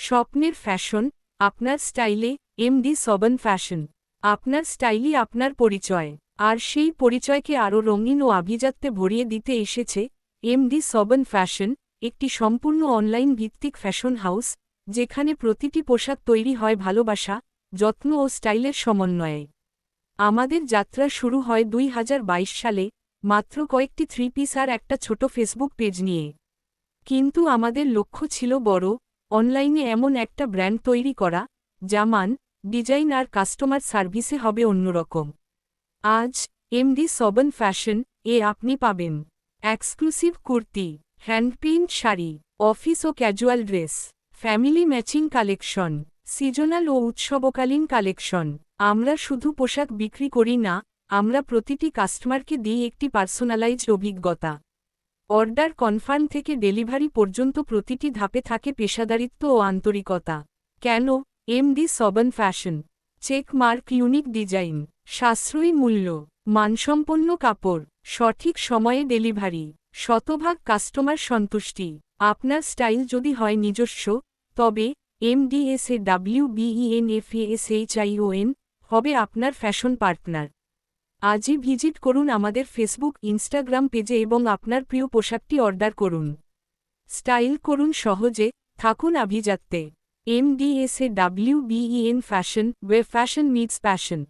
স্বপ্নের ফ্যাশন আপনার স্টাইলে MD7 ফ্যাশন। আপনার স্টাইলই আপনার পরিচয়, আর সেই পরিচয়কে আরও রঙিন ও আভিজাত্যে ভরিয়ে দিতে এসেছে MD7 ফ্যাশন, একটি সম্পূর্ণ অনলাইন ভিত্তিক ফ্যাশন হাউস যেখানে প্রতিটি পোশাক তৈরি হয় ভালোবাসা, যত্ন ও স্টাইলের সমন্বয়ে। আমাদের যাত্রা শুরু হয় 2022 সালে, মাত্র কয়েকটি থ্রি পিস আর একটা ছোট ফেসবুক পেজ নিয়ে। কিন্তু আমাদের লক্ষ্য ছিল বড়, অনলাইনে এমন একটা ব্র্যান্ড তৈরি করা যা মান, ডিজাইন আর কাস্টমার সার্ভিসে হবে অন্যরকম। আজ MD7 ফ্যাশন আপনি পাবেন exclusive kurti, hand paint sari, office ও casual dress, family matching collection, seasonal ও উৎসবকালীন কালেকশন। আমরা শুধু পোশাক বিক্রি করি না, আমরা প্রতিটি কাস্টমারকে দিই একটি পার্সোনালাইজড অভিজ্ঞতা। অর্ডার কনফার্ম থেকে ডেলিভারি পর্যন্ত প্রতিটি ধাপে থাকে পেশাদারিত্ব ও আন্তরিকতা। কেন MD7 fashion? Check mark, unique design, সাশ্রয়ী মূল্য, মানসম্পন্ন কাপড়, সঠিক সময়ে ডেলিভারি, শতভাগ কাস্টমার সন্তুষ্টি। আপনার স্টাইল যদি হয় নিজস্ব, তবে MDSAWBENFASHION হবে আপনার ফ্যাশন পার্টনার। আজই ভিজিট করুন আমাদের ফেসবুক, ইনস্টাগ্রাম পেজে এবং আপনার প্রিয় পোশাকটি অর্ডার করুন। স্টাইল করুন সহজে, থাকুন আভিজাত্যে। MDSAWBEN fashion, way fashion meets passion.